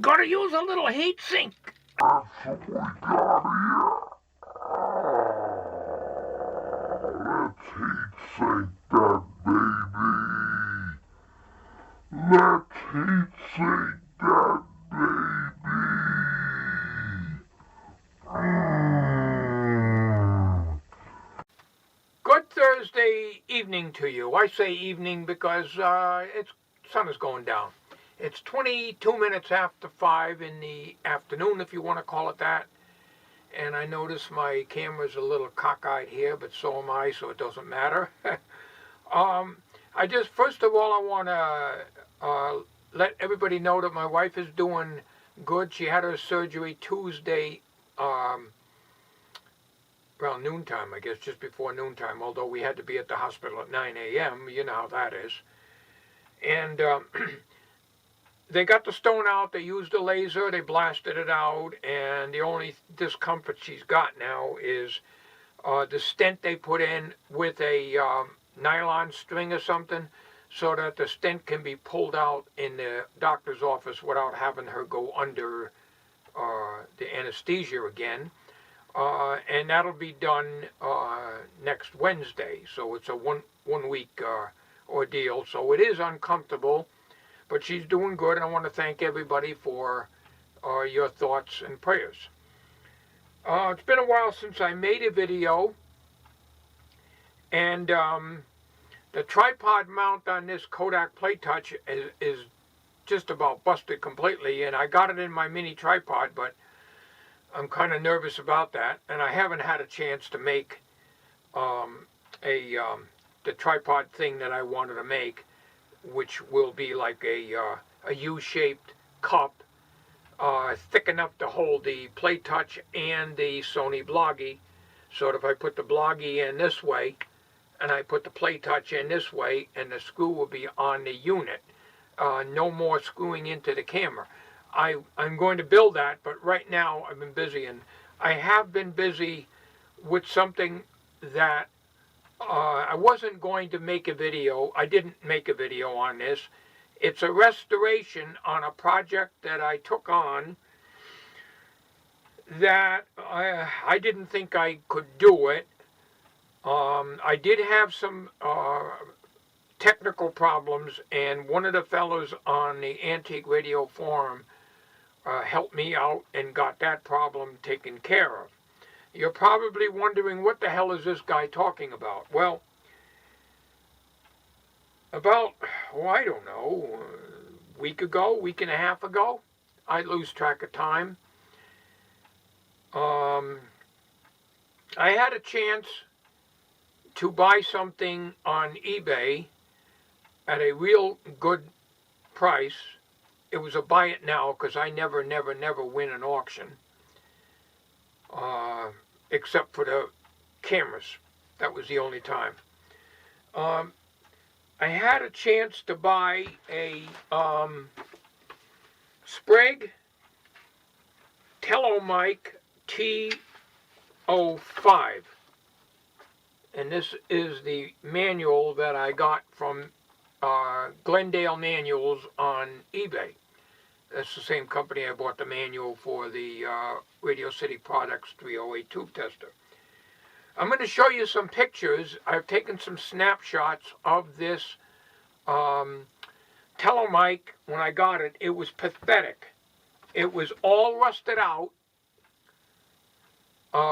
Gotta use a little heat sink. Let's heat sink that baby. Good Thursday evening to you. I say evening because sun is going down. It's 22 minutes after 5 in the afternoon, if you want to call it that. And I notice my camera's a little cockeyed here, but so am I, so it doesn't matter. First of all, I want to let everybody know that my wife is doing good. She had her surgery Tuesday around noontime, I guess, just before noontime, although we had to be at the hospital at 9 a.m. You know how that is. And they got the stone out, they used a laser, they blasted it out, and the only discomfort she's got now is the stent they put in with a nylon string or something, so that the stent can be pulled out in the doctor's office without having her go under the anesthesia again. And that'll be done next Wednesday, so it's a one week ordeal. So it is uncomfortable, but she's doing good, and I want to thank everybody for your thoughts and prayers. It's been a while since I made a video, and the tripod mount on this Kodak PlayTouch is just about busted completely, and I got it in my mini tripod, but I'm kind of nervous about that, and I haven't had a chance to make the tripod thing that I wanted to make, which will be like a U-shaped cup, thick enough to hold the PlayTouch and the Sony Bloggie. So that if I put the Bloggie in this way, and I put the PlayTouch in this way, and the screw will be on the unit. No more screwing into the camera. I'm going to build that, but right now I've been busy, and I have been busy with something that I wasn't going to make a video. I didn't make a video on this. It's a restoration on a project that I took on that I didn't think I could do it. I did have some technical problems, and one of the fellows on the Antique Radio Forum helped me out and got that problem taken care of. You're probably wondering, what the hell is this guy talking about? Well, I don't know, a week and a half ago, I lose track of time. I had a chance to buy something on eBay at a real good price. It was a buy it now, because I never win an auction, except for the cameras. That was the only time. I had a chance to buy a SPRAGUE Tel-Ohmike TO-5. And this is the manual that I got from Glendale Manuals on eBay. That's the same company I bought the manual for the Radio City Products 308 tube tester. I'm going to show you some pictures. I've taken some snapshots of this Tel-Ohmike. When I got it, it was pathetic. It was all rusted out.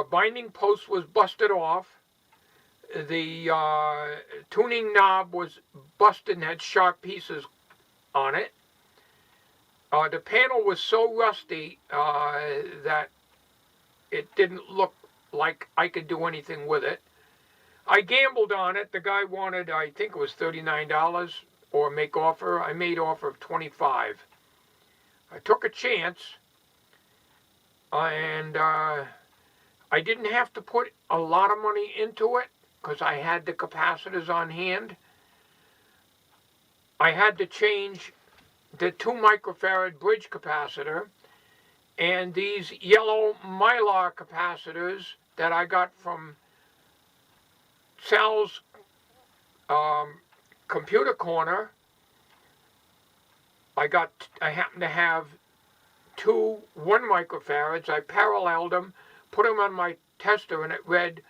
Binding post was busted off. The tuning knob was busted and had sharp pieces on it. The panel was so rusty that it didn't look like I could do anything with it. I gambled on it. The guy wanted, I think it was $39 or make offer. I made offer of $25. I took a chance, and I didn't have to put a lot of money into it because I had the capacitors on hand. I had to change the 2 microfarad bridge capacitor and these yellow Mylar capacitors that I got from Sal's Computer Corner. I happen to have two 1 microfarads. I paralleled them, put them on my tester, and it read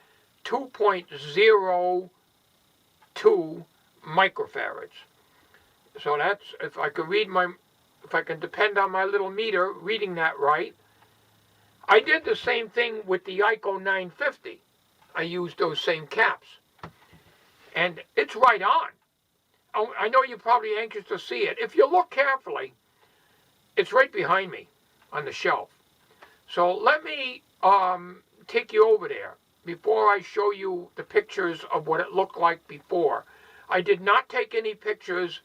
2.02 microfarads. So that's, if I can depend on my little meter reading that right. I did the same thing with the ICO 950. I used those same caps. And it's right on. I know you're probably anxious to see it. If you look carefully, it's right behind me on the shelf. So let me take you over there before I show you the pictures of what it looked like before. I did not take any pictures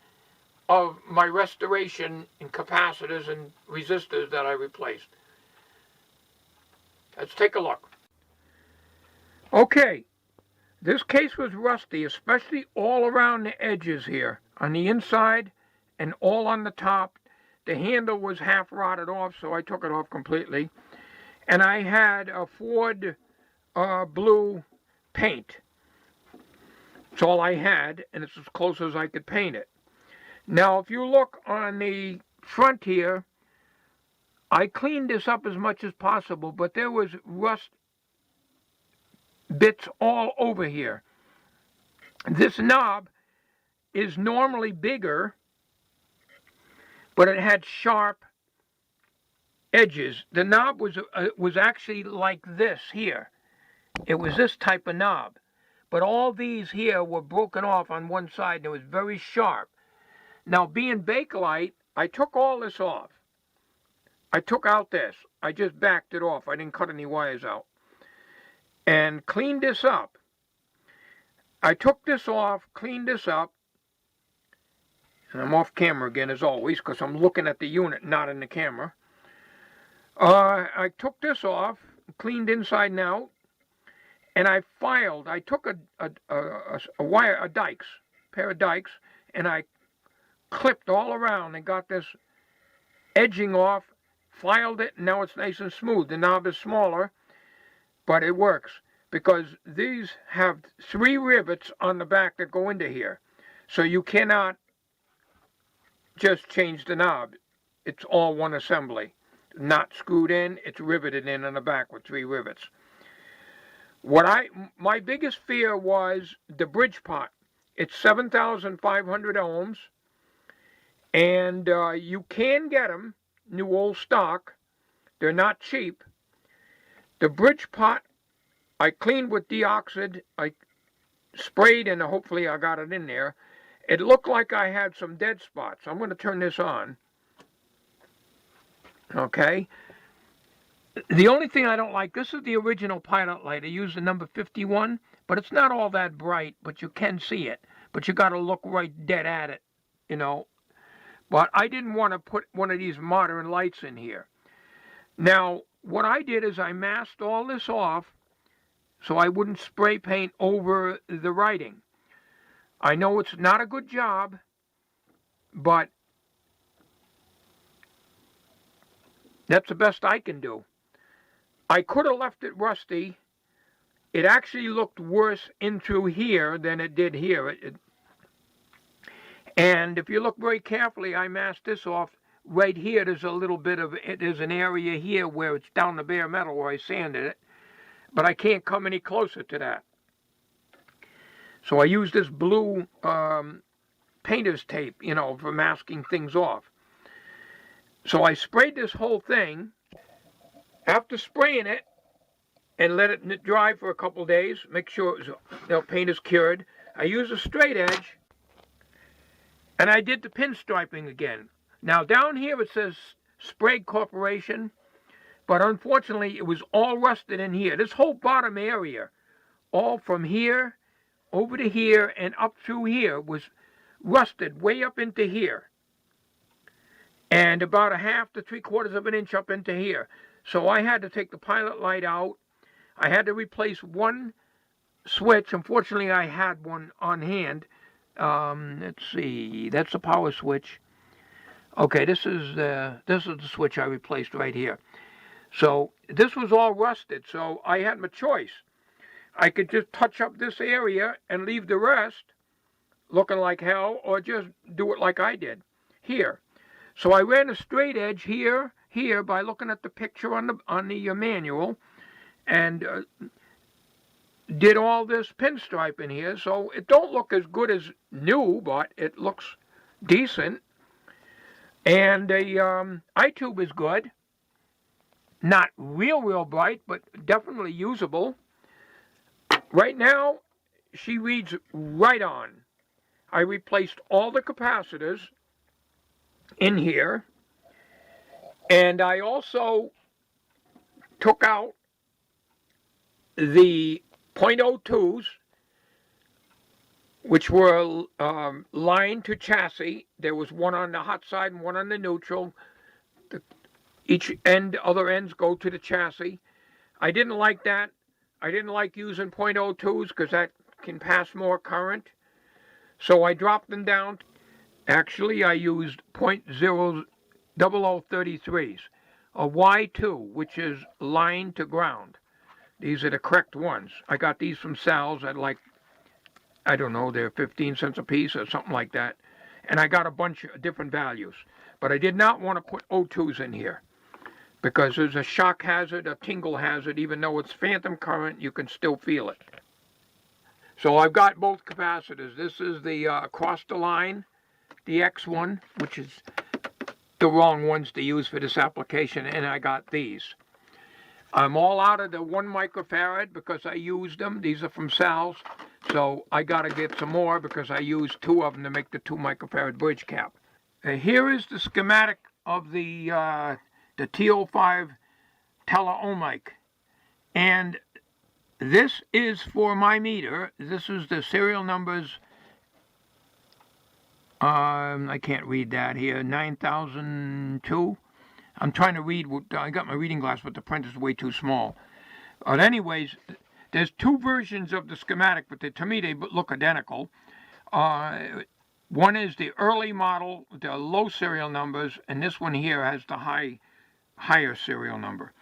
of my restoration in capacitors and resistors that I replaced. Let's take a look. Okay, this case was rusty, especially all around the edges here, on the inside and all on the top. The handle was half rotted off, so I took it off completely. And I had a Ford blue paint. That's all I had, and it's as close as I could paint it. Now, if you look on the front here, I cleaned this up as much as possible, but there was rust bits all over here. This knob is normally bigger, but it had sharp edges. The knob was actually like this here. It was this type of knob. But all these here were broken off on one side, and it was very sharp. Now, being Bakelite, I took all this off. I took out this. I just backed it off. I didn't cut any wires out. And cleaned this up. I took this off, cleaned this up. And I'm off camera again, as always, because I'm looking at the unit, not in the camera. I took this off, cleaned inside and out. And I filed. I took a pair of dikes, and I clipped all around and got this edging off, filed it, and now it's nice and smooth. The knob is smaller, but it works because these have 3 rivets on the back that go into here. So you cannot just change the knob. It's all one assembly. Not screwed in, it's riveted in on the back with 3 rivets. My biggest fear was the bridge pot. It's 7,500 ohms, and you can get them, new old stock. They're not cheap. The bridge pot, I cleaned with deoxide. I sprayed, and hopefully I got it in there. It looked like I had some dead spots. I'm going to turn this on. Okay. The only thing I don't like, this is the original pilot light. I used the number 51, but it's not all that bright, but you can see it. But you got to look right dead at it, you know. But I didn't want to put one of these modern lights in here. Now, what I did is I masked all this off so I wouldn't spray paint over the writing. I know it's not a good job, but that's the best I can do. I could have left it rusty. It actually looked worse into here than it did here. And if you look very carefully, I masked this off. Right here, there's a little bit of, there's an area here where it's down the bare metal where I sanded it. But I can't come any closer to that. So I used this blue painter's tape, you know, for masking things off. So I sprayed this whole thing. After spraying it and let it dry for a couple days, make sure the paint is cured, I used a straight edge and I did the pinstriping again. Now down here it says Sprague Corporation, but unfortunately it was all rusted in here. This whole bottom area, all from here over to here and up through here, was rusted way up into here. And about 1/2 to 3/4 of an inch up into here. So I had to take the pilot light out. I had to replace one switch. Unfortunately, I had one on hand. Let's see. That's the power switch. Okay, this is the switch I replaced right here. So this was all rusted. So I had my choice. I could just touch up this area and leave the rest looking like hell, or just do it like I did here. So I ran a straight edge here, here by looking at the picture on the manual, and did all this pinstripe in here, so it don't look as good as new, but it looks decent. And the eye-tube is good. Not real bright, but definitely usable. Right now, she reads right on. I replaced all the capacitors in here, and I also took out the .02s, which were lined to chassis. There was one on the hot side and one on the neutral. Other ends go to the chassis. I didn't like that. I didn't like using .02s because that can pass more current. So I dropped them down. Actually, I used .0033s, a Y2, which is line to ground. These are the correct ones. I got these from Sal's at like, I don't know, they're 15 cents a piece or something like that. And I got a bunch of different values. But I did not want to put O2s in here because there's a shock hazard, a tingle hazard. Even though it's phantom current, you can still feel it. So I've got both capacitors. This is the across the line, the X one, which is the wrong ones to use for this application, and I got these. I'm all out of the 1 microfarad because I used them. These are from Sal's. So I got to get some more because I used 2 of them to make the 2 microfarad bridge cap. Here is the schematic of the TO-5 Tel-Ohmike. And this is for my meter. This is the serial numbers. I can't read that here. 9002. I'm trying to read. I got my reading glass, but the print is way too small. But anyways, there's 2 versions of the schematic, but to me they look identical. One is the early model, the low serial numbers, and this one here has the higher serial number.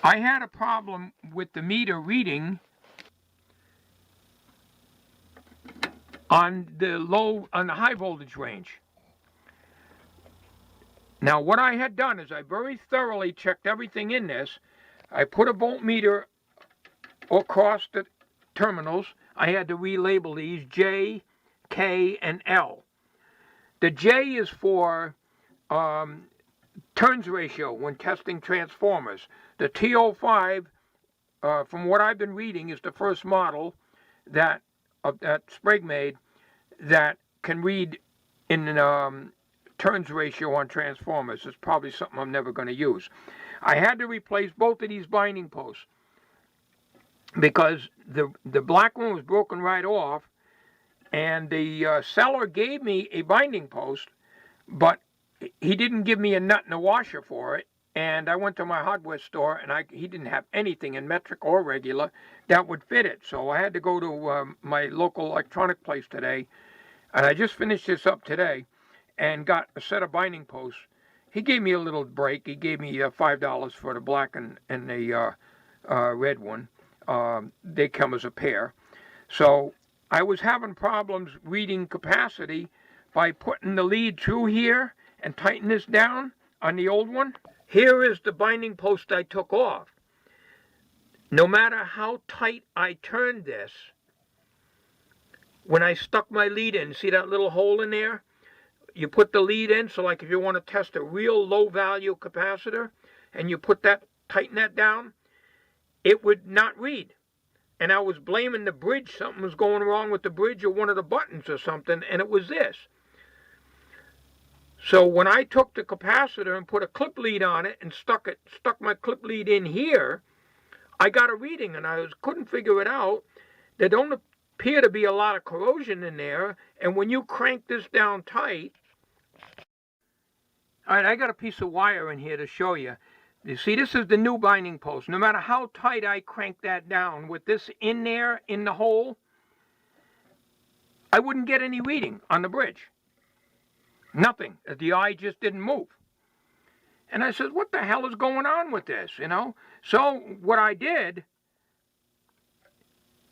I had a problem with the meter reading on the high voltage range. Now what I had done is I very thoroughly checked everything in this. I put a voltmeter across the terminals. I had to relabel these J, K, and L. The J is for turns ratio when testing transformers. The TO-5, from what I've been reading, is the first model that Sprague made that can read in turns ratio on transformers. It's probably something I'm never going to use. I had to replace both of these binding posts because the black one was broken right off, and the seller gave me a binding post, but he didn't give me a nut and a washer for it. And I went to my hardware store, and he didn't have anything in metric or regular that would fit it. So I had to go to my local electronic place today, and I just finished this up today and got a set of binding posts. He gave me a little break. He gave me $5 for the black and the red one. They come as a pair. So I was having problems reading capacity by putting the lead through here and tighten this down on the old one. Here is the binding post I took off. No matter how tight I turned this, when I stuck my lead in, see that little hole in there? You put the lead in, so like if you want to test a real low value capacitor, and you tighten that down, it would not read. And I was blaming the bridge. Something was going wrong with the bridge or one of the buttons or something, and it was this. So when I took the capacitor and put a clip lead on it and stuck my clip lead in here, I got a reading, and I couldn't figure it out. There don't appear to be a lot of corrosion in there, and when you crank this down tight, all right, I got a piece of wire in here to show you. You see, this is the new binding post. No matter how tight I crank that down with this in there, in the hole, I wouldn't get any reading on the bridge. Nothing. The eye just didn't move. And I said, what the hell is going on with this, you know? So what I did,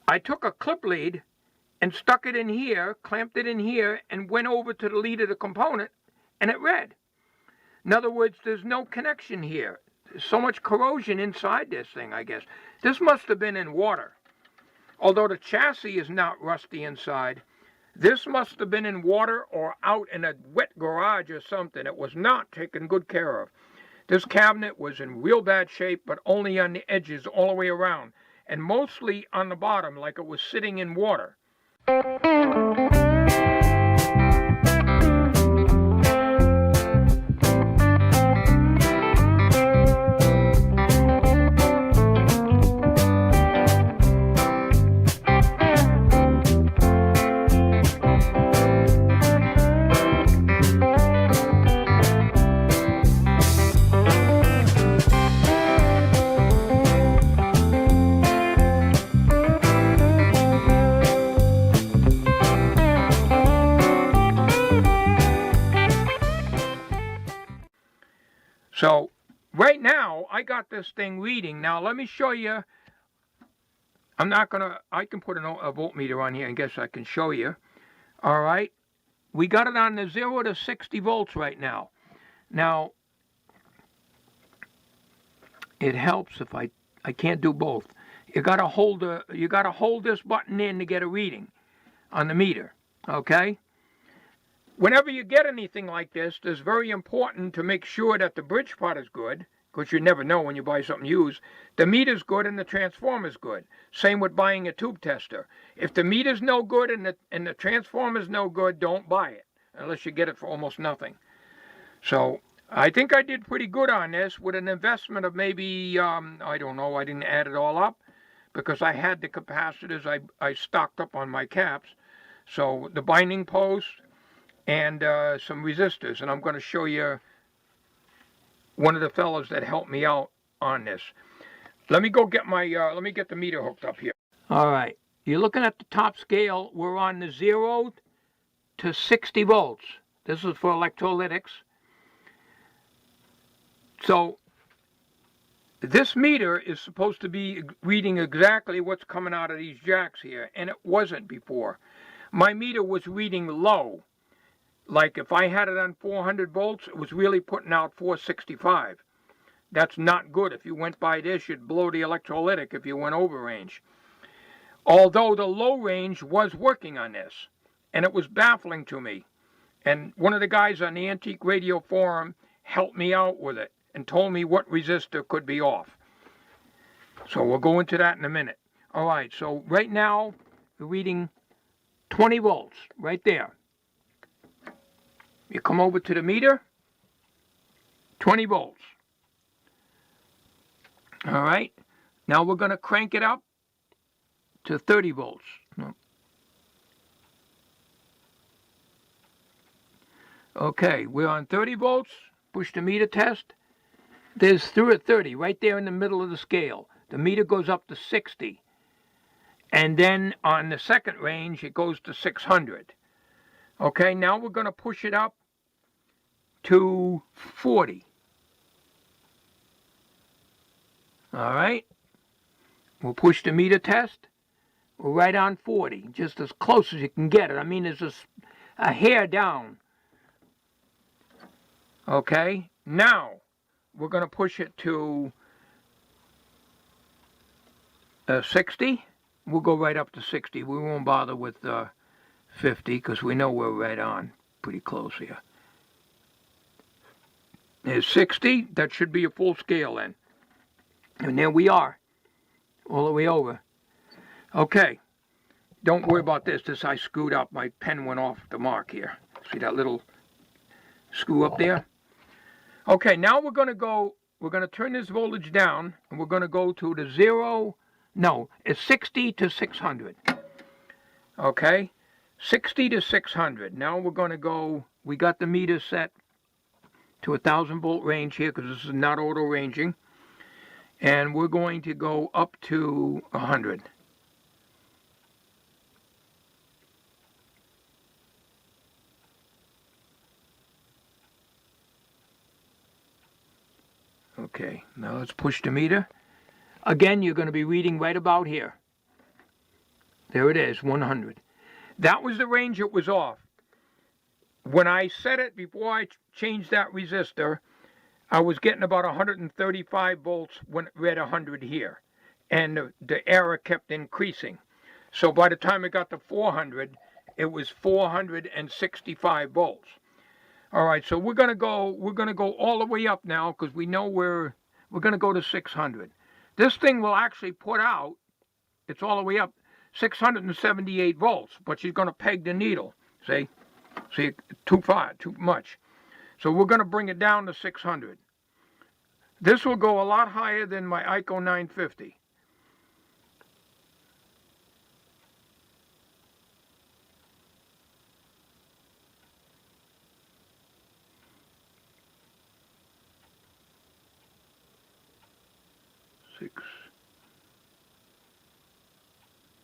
I took a clip lead and stuck it in here, clamped it in here, and went over to the lead of the component, and it read. In other words, there's no connection here. There's so much corrosion inside this thing, I guess. This must have been in water. Although the chassis is not rusty inside, this must have been in water or out in a wet garage or something. It was not taken good care of. This cabinet was in real bad shape, but only on the edges all the way around, and mostly on the bottom like it was sitting in water. So right now I got this thing reading. Now let me show you. I can put a voltmeter on here and guess I can show you. All right. We got it on the 0 to 60 volts right now. Now it helps if I can't do both. You got to hold this button in to get a reading on the meter. Okay? Whenever you get anything like this, it's very important to make sure that the bridge part is good, because you never know when you buy something used. The meter's good and the transformer's good. Same with buying a tube tester. If the meter's no good and the transformer's no good, don't buy it, unless you get it for almost nothing. So I think I did pretty good on this with an investment of maybe, I don't know, I didn't add it all up, because I had the capacitors I stocked up on my caps. So the binding post, and some resistors, and I'm going to show you one of the fellows that helped me out on this. Let me go get my let me get the meter hooked up here. All right, you're looking at the top scale. We're on the 0 to 60 volts. This is for electrolytics. So this meter is supposed to be reading exactly what's coming out of these jacks here, and it wasn't before. My meter was reading low. Like if I had it on 400 volts, it was really putting out 465. That's not good. If you went by this, you'd blow the electrolytic if you went over range. Although the low range was working on this, and it was baffling to me. And one of the guys on the Antique Radio Forum helped me out with it and told me what resistor could be off. So we'll go into that in a minute. All right, so right now, we're reading 20 volts right there. You come over to the meter, 20 volts. All right, now we're going to crank it up to 30 volts. Okay, we're on 30 volts. Push the meter test. There's through at 30, right there in the middle of the scale. The meter goes up to 60. And then on the second range, it goes to 600. Okay, now we're going to push it up to 40. All right. We'll push the meter test. We're right on 40, just as close as you can get it. I mean, there's a hair down. Okay, now we're going to push it to 60. We'll go right up to 60. We won't bother with 50 because we know we're right on pretty close here. There's 60. That should be a full scale then. And there we are, all the way over. Okay, don't worry about this. This I screwed up. My pen went off the mark here. See that little screw up there? Okay, now we're going to turn this voltage down, and we're going to go to the it's 60 to 600. Okay, 60 to 600. Now we're going to go, we got the meter set to 1,000 volt range here because this is not auto ranging. And we're going to go up to 100. Okay, now let's push the meter. Again, you're going to be reading right about here. There it is, 100. That was the range it was off. When I set it, before I changed that resistor, I was getting about 135 volts when it read 100 here. And the error kept increasing. So by the time it got to 400, it was 465 volts. All right, so we're gonna go all the way up now because we know we're gonna go to 600. This thing will actually put out, it's all the way up, 678 volts, but she's gonna peg the needle. See, too far, too much. So we're gonna bring it down to 600. This will go a lot higher than my ICO 950.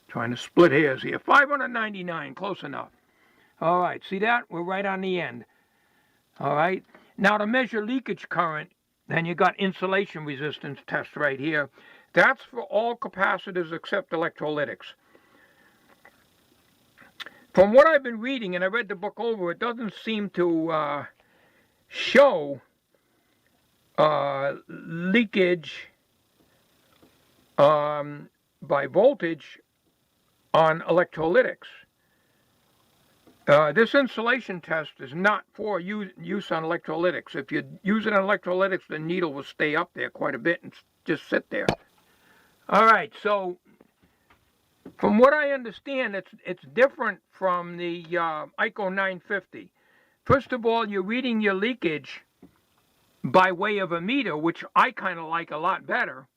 Trying to split hairs here. 599, close enough. All right, see that? We're right on the end. All right. Now to measure leakage current, then you got insulation resistance test right here. That's for all capacitors except electrolytics. From what I've been reading, and I read the book over, it doesn't seem to show leakage by voltage on electrolytics. This insulation test is not for use on electrolytics. If you use it on electrolytics, the needle will stay up there quite a bit and just sit there. All right, so from what I understand, it's different from the ICO 950. First of all, you're reading your leakage by way of a meter, which I kind of like a lot better.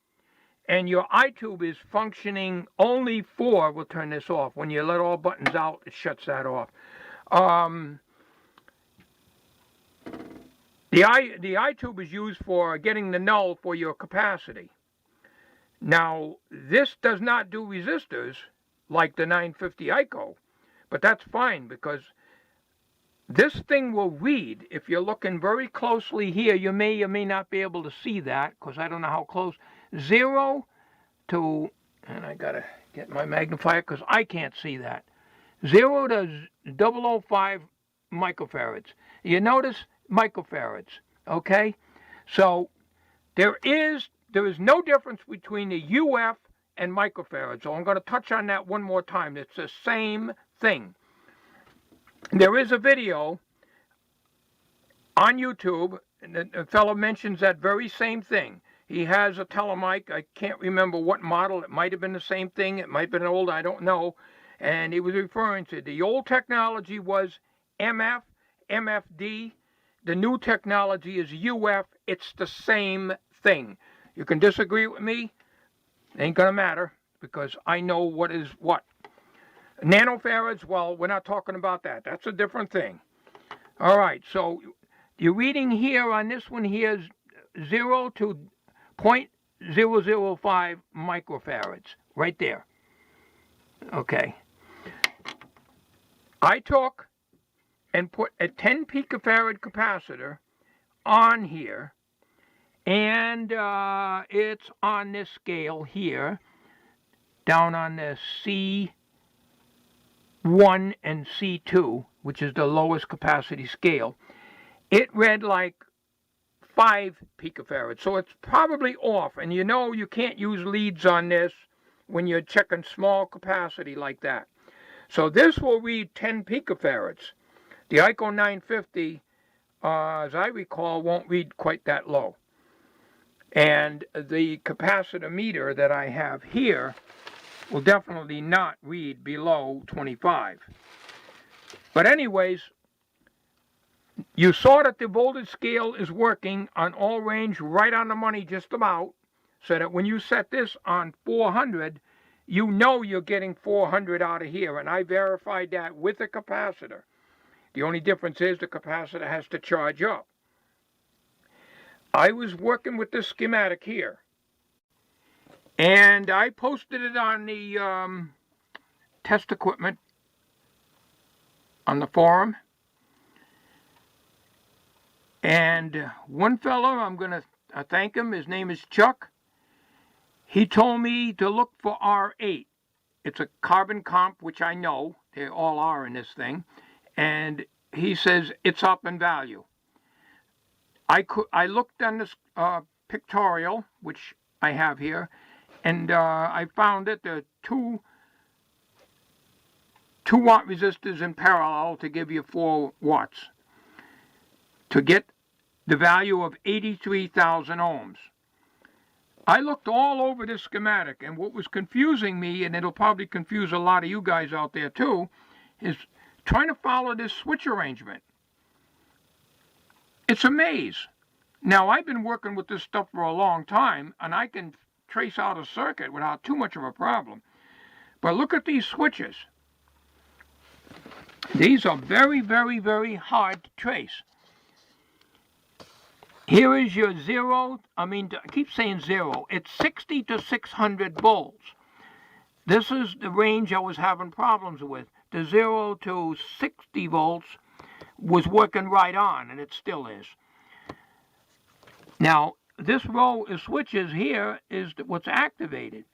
And your eye tube is functioning only for, we'll turn this off. When you let all buttons out, it shuts that off. The eye tube is used for getting the null for your capacity. Now, this does not do resistors like the 950 ICO, but that's fine because this thing will read. If you're looking very closely here, you may or may not be able to see that because I don't know how close. 0 to, and I gotta get my magnifier because I can't see that. 0 to 0.005 microfarads. You notice microfarads, okay? So there is no difference between the UF and microfarad. So I'm going to touch on that one more time. It's the same thing. There is a video on YouTube, and the fellow mentions that very same thing. He has a Tel-Ohmike. I can't remember what model. It might have been the same thing. It might have been old. I don't know. And he was referring to the old technology was MF, MFD. The new technology is UF. It's the same thing. You can disagree with me. It ain't going to matter because I know what is what. Nanofarads, well, we're not talking about that. That's a different thing. All right, so you're reading here on this one here is 0 to 0.005 microfarads, right there. Okay. I took and put a 10 picofarad capacitor on here, and it's on this scale here, down on the C1 and C2, which is the lowest capacity scale. It read like 5 picofarads, so it's probably off. And you know you can't use leads on this when you're checking small capacity like that. So this will read 10 picofarads. The ICO 950, as I recall, won't read quite that low. And the capacitor meter that I have here will definitely not read below 25. But anyways, you saw that the voltage scale is working on all range, right on the money just about, so that when you set this on 400, you know you're getting 400 out of here, and I verified that with a capacitor. The only difference is the capacitor has to charge up. I was working with this schematic here, and I posted it on the test equipment on the forum. And one fellow, I'm going to thank him, his name is Chuck. He told me to look for R8. It's a carbon comp, which I know. They all are in this thing. And he says it's up in value. I looked on this pictorial, which I have here, and I found that there are two 2-watt resistors in parallel to give you 4 watts to get the value of 83,000 ohms. I looked all over this schematic, and what was confusing me, and it'll probably confuse a lot of you guys out there too, is trying to follow this switch arrangement. It's a maze. Now, I've been working with this stuff for a long time, and I can trace out a circuit without too much of a problem. But look at these switches. These are very, very, very hard to trace. Here is your zero, I keep saying zero. It's 60 to 600 volts. This is the range I was having problems with. The 0 to 60 volts was working right on, and it still is. Now, this row of switches here is what's activated.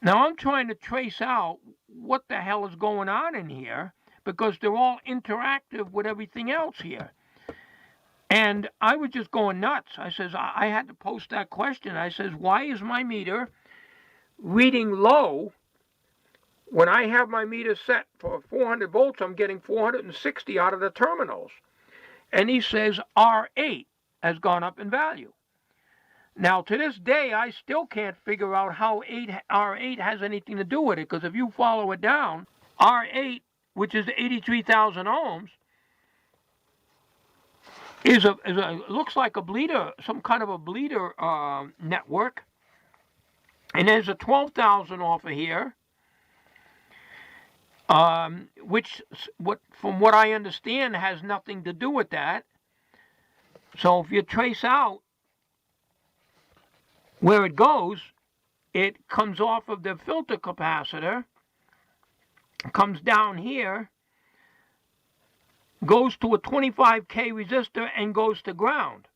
Now, I'm trying to trace out what the hell is going on in here, because they're all interactive with everything else here. And I was just going nuts. I says, I had to post that question. I says, why is my meter reading low when I have my meter set for 400 volts? I'm getting 460 out of the terminals. And he says R8 has gone up in value. Now, to this day, I still can't figure out how R8 has anything to do with it, because if you follow it down, R8, which is 83,000 ohms, looks like a bleeder, some kind of a bleeder network. And there's a 12,000 off of here, which, from what I understand, has nothing to do with that. So if you trace out where it goes, it comes off of the filter capacitor, comes down here, goes to a 25K resistor and goes to ground.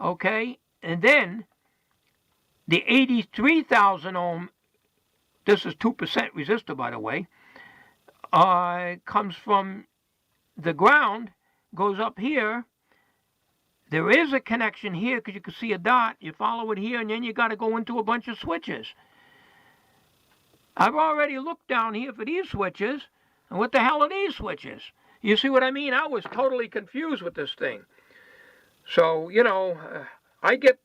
Okay, and then the 83,000 ohm, this is 2% resistor, by the way, comes from the ground, goes up here. There is a connection here because you can see a dot. You follow it here, and then you got to go into a bunch of switches. I've already looked down here for these switches, and what the hell are these switches? You see what I mean? I was totally confused with this thing. So, you know, I get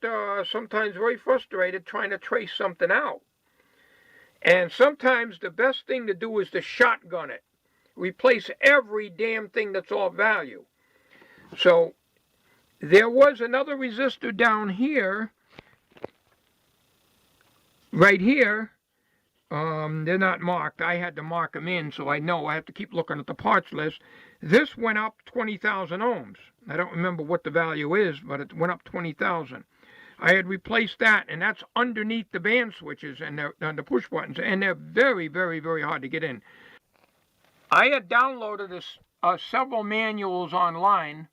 sometimes very frustrated trying to trace something out. And sometimes the best thing to do is to shotgun it. Replace every damn thing that's off value. So, there was another resistor down here, right here. They're not marked. I had to mark them in, so I know I have to keep looking at the parts list. This went up 20,000 ohms. I don't remember what the value is, but it went up 20,000. I had replaced that, and that's underneath the band switches and the push buttons, and they're very, very, very hard to get in. I had downloaded several manuals online,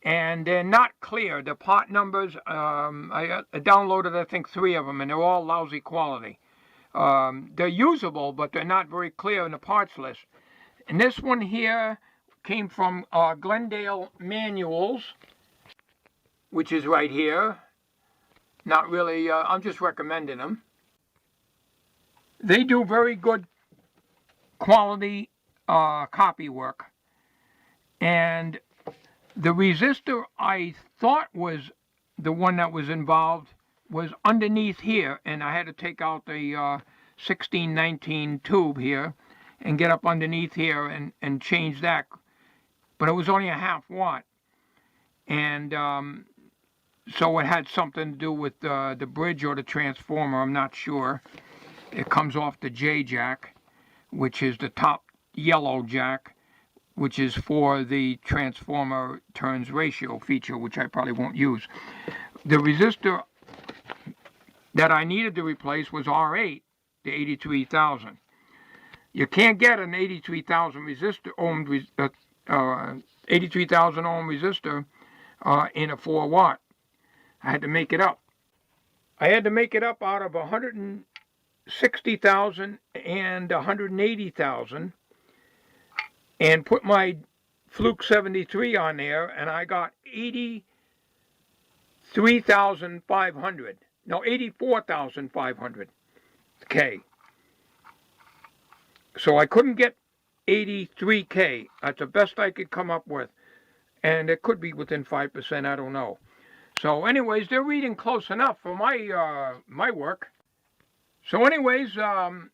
and they're not clear. The part numbers, I downloaded, I think, 3 of them, and they're all lousy quality. They're usable, but they're not very clear in the parts list. And this one here came from Glendale Manuals, which is right here. Not really, I'm just recommending them. They do very good quality copy work. And the resistor I thought was the one that was involved was underneath here, and I had to take out the 1619 tube here and get up underneath here and change that. But it was only a half watt. And so it had something to do with the bridge or the transformer, I'm not sure. It comes off the J jack, which is the top yellow jack, which is for the transformer turns ratio feature, which I probably won't use. The resistor that I needed to replace was R8, the 83,000. You can't get an 83,000 resistor, 83,000 ohm resistor in a 4 watt. I had to make it up. I had to make it up out of 160,000 and 180,000 and put my Fluke 73 on there, and I got 80 83,500. No, 84,500 K. So I couldn't get 83K. That's the best I could come up with. And it could be within 5%, I don't know. So anyways, they're reading close enough for my work. So anyways, I'm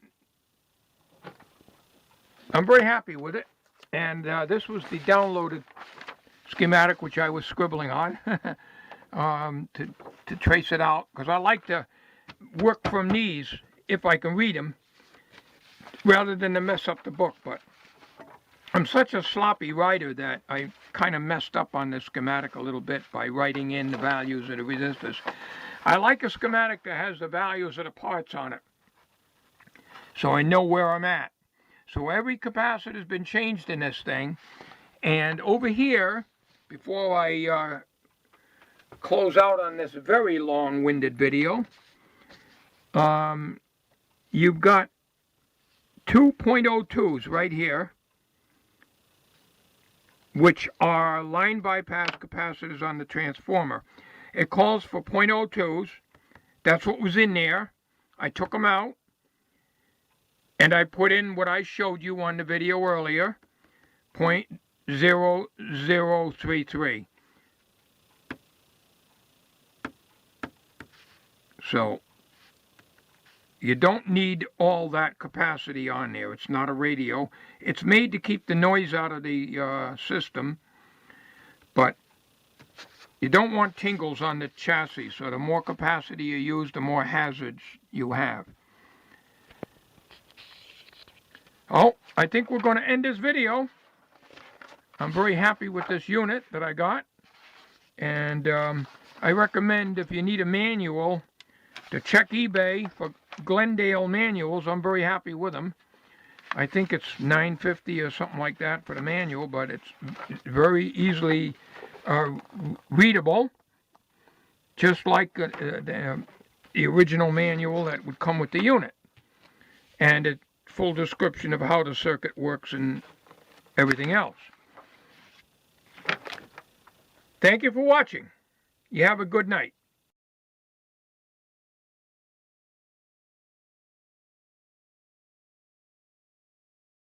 very happy with it. And this was the downloaded schematic which I was scribbling on to trace it out. Because I like to work from these, if I can read them, rather than to mess up the book. But I'm such a sloppy writer that I kind of messed up on the schematic a little bit by writing in the values of the resistors. I like a schematic that has the values of the parts on it, so I know where I'm at. So every capacitor has been changed in this thing. And over here, before I close out on this very long-winded video, you've got 2.02s right here, which are line bypass capacitors on the transformer. It calls for 0.02s. That's what was in there. I took them out, and I put in what I showed you on the video earlier, 0.0033. So you don't need all that capacity on there. It's not a radio. It's made to keep the noise out of the system, but you don't want tingles on the chassis. So the more capacity you use, the more hazards you have. Oh, I think we're going to end this video. I'm very happy with this unit that I got. And I recommend, if you need a manual, to check eBay for Glendale manuals. I'm very happy with them. I think it's $9.50 or something like that for the manual, but it's very easily readable, just like the original manual that would come with the unit, and a full description of how the circuit works and everything else. Thank you for watching. You have a good night.